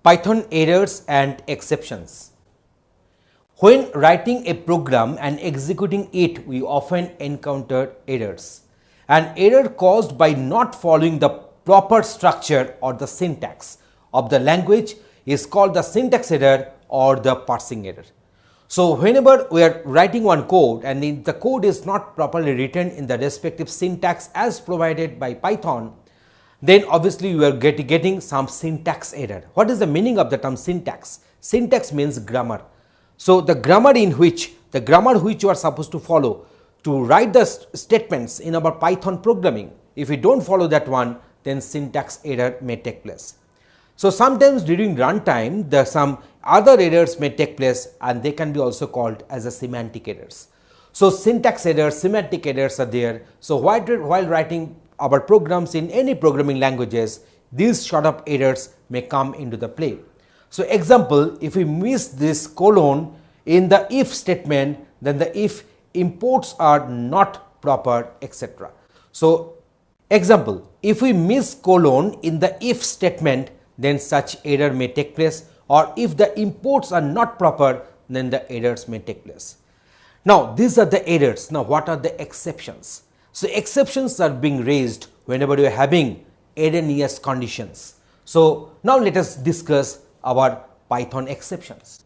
Python errors and exceptions. When writing a program and executing it, we often encounter errors. An error caused by not following the proper structure or the syntax of the language is called the syntax error or the parsing error. So, whenever we are writing one code and if the code is not properly written in the respective syntax as provided by Python, then obviously we are getting some syntax error. What is the meaning of the term syntax? Syntax means grammar. So, the grammar which you are supposed to follow to write the statements in our Python programming, if you do not follow that one, then syntax error may take place. So, sometimes during runtime some other errors may take place and they can be also called as a semantic errors. So, syntax errors, semantic errors are there. So, while writing our programs in any programming languages, these sort of errors may come into the play. So, example, if we miss this colon in the if statement, then the if imports are not proper, etc. So, example, if we miss colon in the if statement, then such error may take place, or if the imports are not proper, then the errors may take place. Now, these are the errors. Now, what are the exceptions? So, exceptions are being raised whenever you are having erroneous conditions. So, now let us discuss our Python exceptions.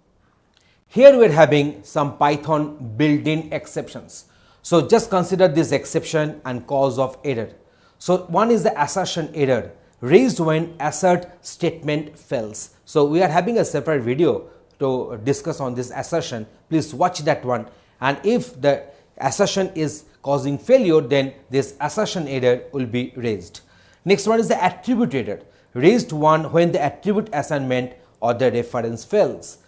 Here we are having some Python built-in exceptions. So, just consider this exception and cause of error. So, one is the assertion error raised when assert statement fails. So, we are having a separate video to discuss on this assertion. Please watch that one, and if the assertion is causing failure, then this assertion error will be raised. Next one is the attribute error raised when the attribute assignment or the reference fails.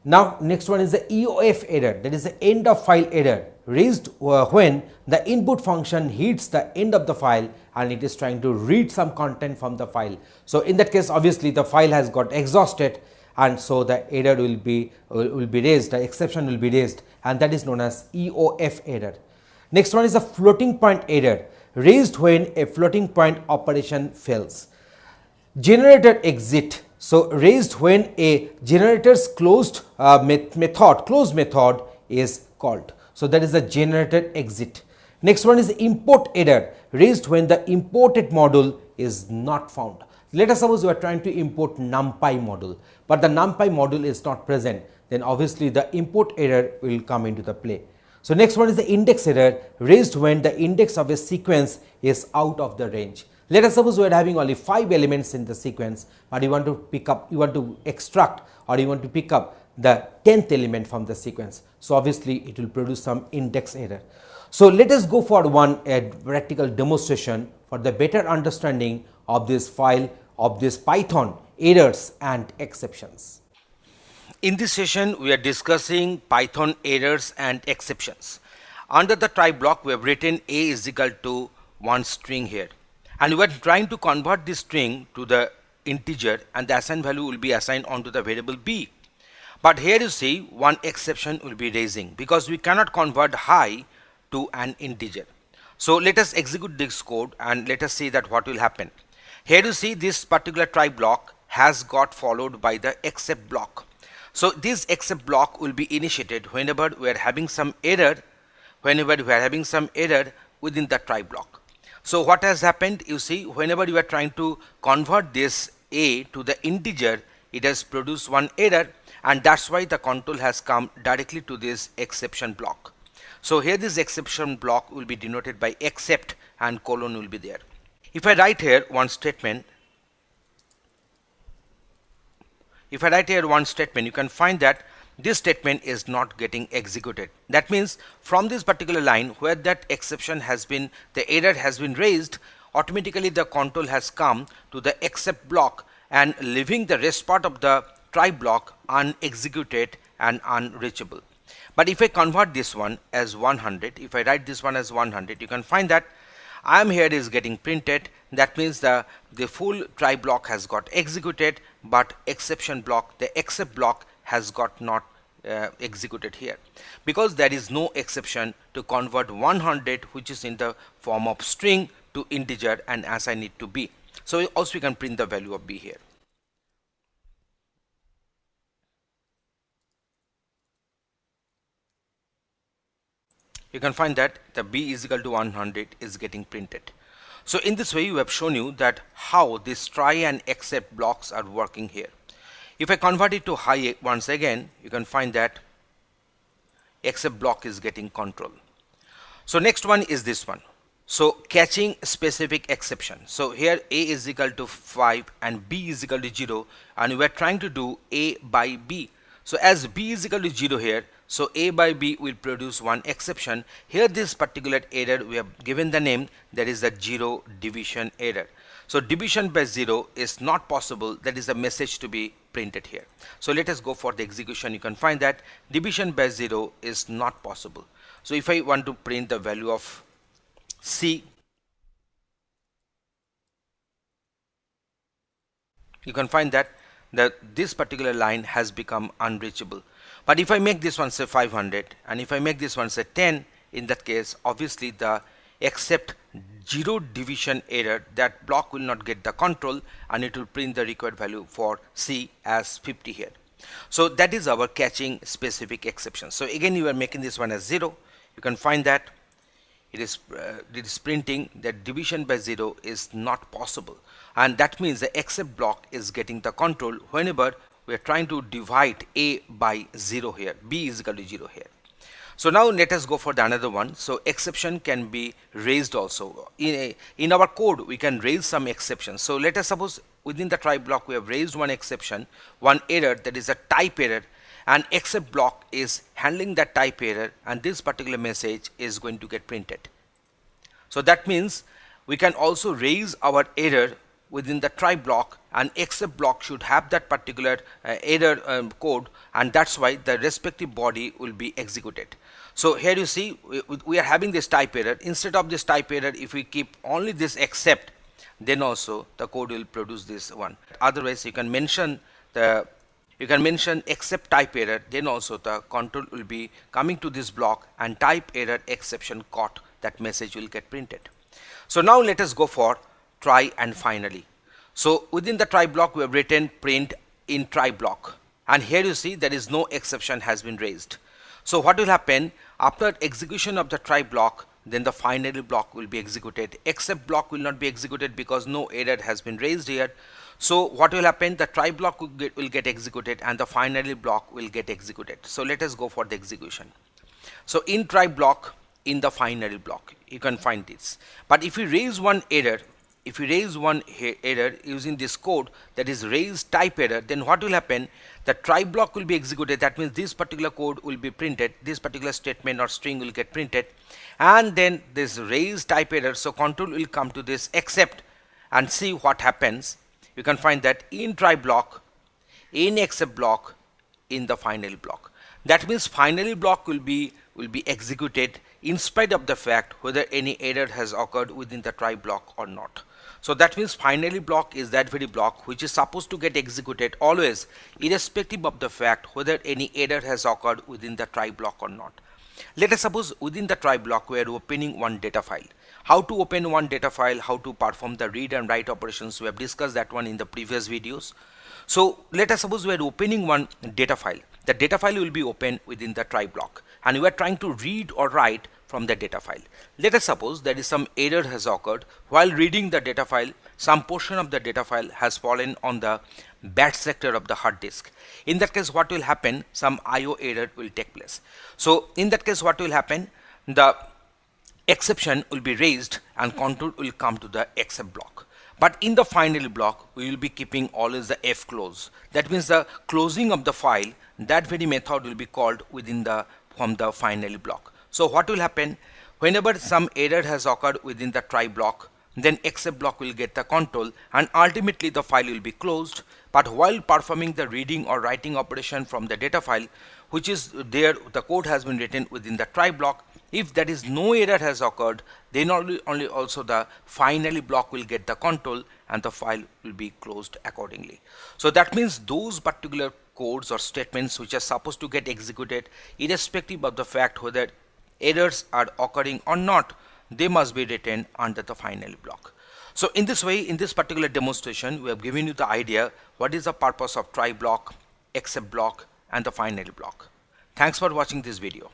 Now, next one is the EOF error, that is the end of file error raised when the input function hits the end of the file and it is trying to read some content from the file. So, in that case obviously the file has got exhausted, and so the error will be raised, the exception will be raised, and that is known as EOF error. Next one is a floating point error raised when a floating point operation fails. Generator exit, so raised when a generator's closed method is called. So, that is the generator exit. Next one is import error raised when the imported module is not found. Let us suppose we are trying to import NumPy module, but the NumPy module is not present, then obviously the import error will come into the play. So, next one is the index error raised when the index of a sequence is out of the range. Let us suppose we are having only 5 elements in the sequence, but you want to extract or you want to pick up the 10th element from the sequence. So, obviously it will produce some index error. So, let us go for one practical demonstration for the better understanding of this file of this Python errors and exceptions. In this session, we are discussing Python errors and exceptions. Under the try block, we have written a is equal to one string here, and we are trying to convert this string to the integer, and the assigned value will be assigned onto the variable b. But here you see one exception will be raising because we cannot convert high to an integer. So, let us execute this code and let us see that what will happen. Here you see this particular try block has got followed by the except block. So, this except block will be initiated whenever we are having some error, within the try block. So, what has happened, you see, whenever you are trying to convert this a to the integer, it has produced one error, and that is why the control has come directly to this exception block. So, here this exception block will be denoted by except and colon will be there. If I write here one statement, you can find that this statement is not getting executed. That means from this particular line where that exception has been, the error has been raised, automatically the control has come to the except block and leaving the rest part of the try block unexecuted and unreachable. But if I convert this one as 100, if I write this one as 100, you can find that I am here is getting printed. That means the full try block has got executed, but exception block, the except block has got not executed here, because there is no exception to convert 100, which is in the form of string, to integer and assign it to b. So also we can print the value of b here. you can find that the B is equal to 100 is getting printed. So in this way we have shown you that how this try and except blocks are working here. If I convert it to high once again, you can find that except block is getting control. So next one is this one. So catching specific exception. So here A is equal to 5 and B is equal to 0, and we are trying to do A by B. So as B is equal to 0 here, so A by B will produce one exception. Here this particular error we have given the name, that is the 0 division error. So division by 0 is not possible, that is the message to be printed here. So let us go for the execution. You can find that division by 0 is not possible. So if I want to print the value of C, you can find that this particular line has become unreachable. But if I make this one say 500 and if I make this one say 10, in that case obviously the except 0 division error, that block will not get the control and it will print the required value for C as 50 here. So that is our catching specific exception. So again you are making this one as 0. You can find that it is printing that division by 0 is not possible, and that means the except block is getting the control whenever we are trying to divide A by 0 here. B is equal to 0 here. So now let us go for the another one. So exception can be raised also. In our code we can raise some exceptions. So let us suppose within the try block we have raised one exception, one error, that is a type error, and except block is handling that type error, and this particular message is going to get printed. So that means we can also raise our error within the try block, and except block should have that particular error code, and that's why the respective body will be executed. So here you see we are having this type error. Instead of this type error, if we keep only this except, then also the code will produce this one. Otherwise you can mention except type error, then also the control will be coming to this block and type error exception caught, that message will get printed. So now let us go for try and finally. So within the try block we have written print in try block, and here you see there is no exception has been raised. So what will happen after execution of the try block, then the finally block will be executed. Except block will not be executed because no error has been raised here. So what will happen, the try block will get executed and the finally block will get executed. So let us go for the execution. So in try block, in the finally block, you can find this. But if you raise one error, using this code, that is raise type error, then what will happen, the try block will be executed. That means this particular code will be printed, this particular statement or string will get printed, and then this raise type error, so control will come to this except and see what happens. You can find that in try block, in except block, in the finally block. That means finally block will be executed in spite of the fact whether any error has occurred within the try block or not. So that means finally block is that very block which is supposed to get executed always, irrespective of the fact whether any error has occurred within the try block or not. Let us suppose within the try block we are opening one data file. How to open one data file, how to perform the read and write operations, we have discussed that one in the previous videos. So let us suppose we are opening one data file. The data file will be open within the try block, and we are trying to read or write from the data file. Let us suppose there is some error has occurred while reading the data file. Some portion of the data file has fallen on the bad sector of the hard disk. In that case what will happen, some IO error will take place. So in that case what will happen, the exception will be raised and control will come to the except block. But in the finally block we will be keeping always the F close. That means the closing of the file, that very method will be called from the finally block. So what will happen, whenever some error has occurred within the try block, then except block will get the control and ultimately the file will be closed. But while performing the reading or writing operation from the data file, which is there, the code has been written within the try block, if there is no error has occurred, then only also the finally block will get the control and the file will be closed accordingly. So that means those particular codes or statements which are supposed to get executed irrespective of the fact whether errors are occurring or not, they must be written under the finally block. So in this way, in this particular demonstration, we have given you the idea what is the purpose of try block, except block and the finally block. Thanks for watching this video.